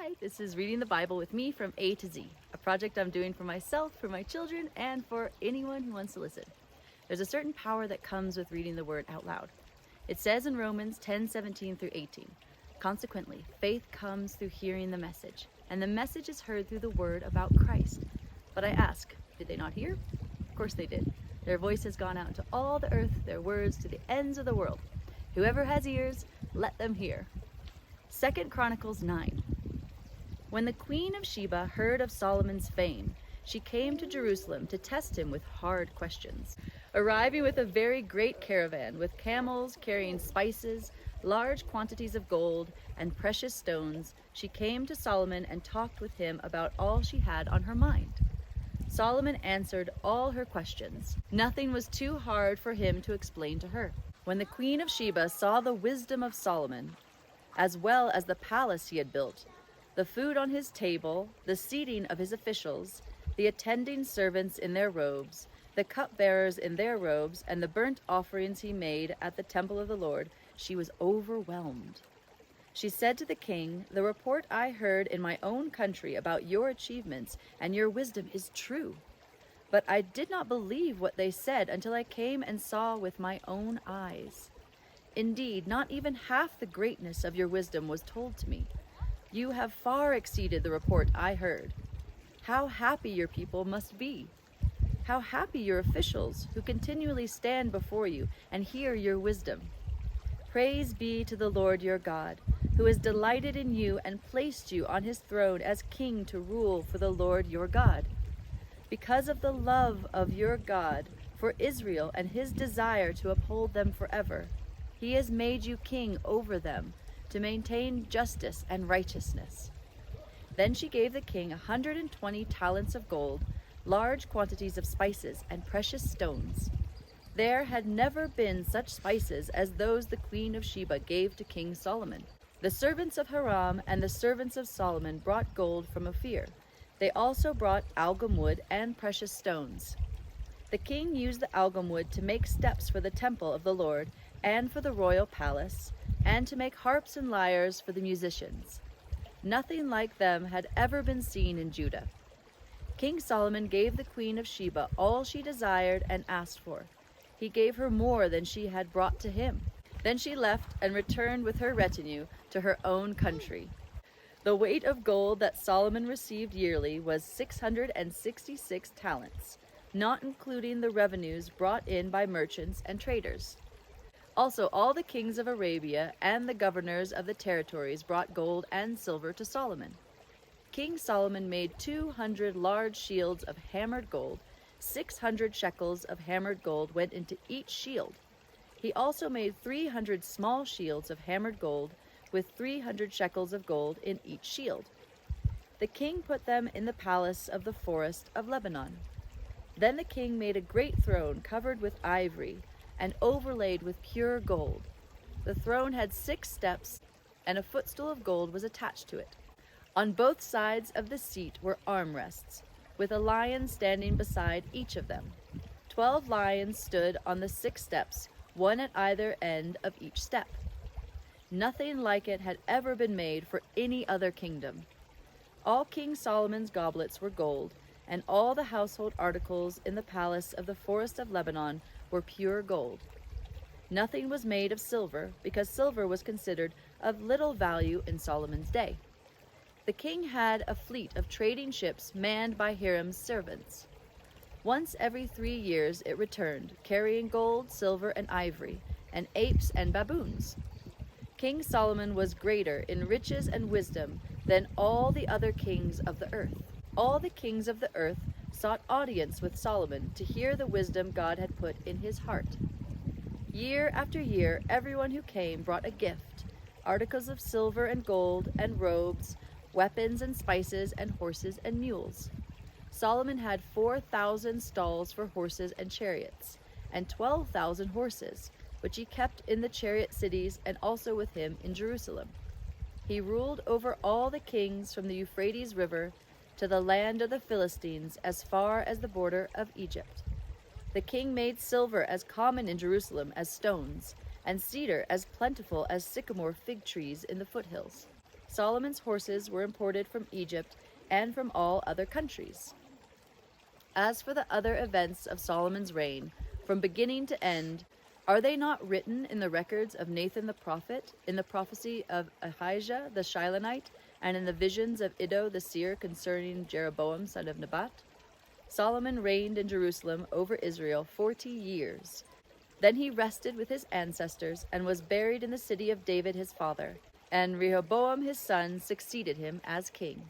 Hi, this is Reading the Bible with me from A to Z, a project I'm doing for myself, for my children, and for anyone who wants to listen. There's a certain power that comes with reading the word out loud. It says in Romans 10:17 through 18, "Consequently, faith comes through hearing the message, and the message is heard through the word about Christ." But I ask, did they not hear? Of course they did. Their voice has gone out into all the earth, their words to the ends of the world. Whoever has ears, let them hear. 2 Chronicles 9. When the Queen of Sheba heard of Solomon's fame, she came to Jerusalem to test him with hard questions. Arriving with a very great caravan, with camels carrying spices, large quantities of gold, and precious stones, she came to Solomon and talked with him about all she had on her mind. Solomon answered all her questions. Nothing was too hard for him to explain to her. When the Queen of Sheba saw the wisdom of Solomon, as well as the palace he had built, the food on his table, the seating of his officials, the attending servants in their robes, the cupbearers in their robes, and the burnt offerings he made at the temple of the Lord, she was overwhelmed. She said to the king, "The report I heard in my own country about your achievements and your wisdom is true. But I did not believe what they said until I came and saw with my own eyes. Indeed, not even half the greatness of your wisdom was told to me. You have far exceeded the report I heard. How happy your people must be! How happy your officials who continually stand before you and hear your wisdom! Praise be to the Lord your God, who has delighted in you and placed you on his throne as king to rule for the Lord your God. Because of the love of your God for Israel and his desire to uphold them forever, he has made you king over them, to maintain justice and righteousness." Then she gave the king 120 talents of gold, large quantities of spices, and precious stones. There had never been such spices as those the Queen of Sheba gave to King Solomon. The servants of Hiram and the servants of Solomon brought gold from Ophir. They also brought algum wood and precious stones. The king used the algum wood to make steps for the temple of the Lord and for the royal palace, and to make harps and lyres for the musicians. Nothing like them had ever been seen in Judah. King Solomon gave the Queen of Sheba all she desired and asked for. He gave her more than she had brought to him. Then she left and returned with her retinue to her own country. The weight of gold that Solomon received yearly was 666 talents, not including the revenues brought in by merchants and traders. Also, all the kings of Arabia and the governors of the territories brought gold and silver to Solomon. King Solomon made 200 large shields of hammered gold. 600 shekels of hammered gold went into each shield. He also made 300 small shields of hammered gold, with 300 shekels of gold in each shield. The king put them in the palace of the forest of Lebanon. Then the king made a great throne covered with ivory and overlaid with pure gold. The throne had 6 steps, and a footstool of gold was attached to it. On both sides of the seat were armrests, with a lion standing beside each of them. 12 lions stood on the 6 steps, one at either end of each step. Nothing like it had ever been made for any other kingdom. All King Solomon's goblets were gold, and all the household articles in the palace of the forest of Lebanon were pure gold. Nothing was made of silver, because silver was considered of little value in Solomon's day. The king had a fleet of trading ships manned by Hiram's servants. Once every 3 years it returned, carrying gold, silver, and ivory, and apes and baboons. King Solomon was greater in riches and wisdom than all the other kings of the earth. All the kings of the earth sought audience with Solomon to hear the wisdom God had put in his heart. Year after year, everyone who came brought a gift, articles of silver and gold and robes, weapons and spices and horses and mules. Solomon had 4,000 stalls for horses and chariots, and 12,000 horses, which he kept in the chariot cities and also with him in Jerusalem. He ruled over all the kings from the Euphrates River to the land of the Philistines as far as the border of Egypt. The king made silver as common in Jerusalem as stones, and cedar as plentiful as sycamore fig trees in the foothills. Solomon's horses were imported from Egypt and from all other countries. As for the other events of Solomon's reign, from beginning to end, are they not written in the records of Nathan the prophet, in the prophecy of Ahijah the Shilonite, and in the visions of Iddo the seer concerning Jeroboam son of Nebat? Solomon reigned in Jerusalem over Israel 40 years. Then he rested with his ancestors and was buried in the city of David his father, and Rehoboam his son succeeded him as king.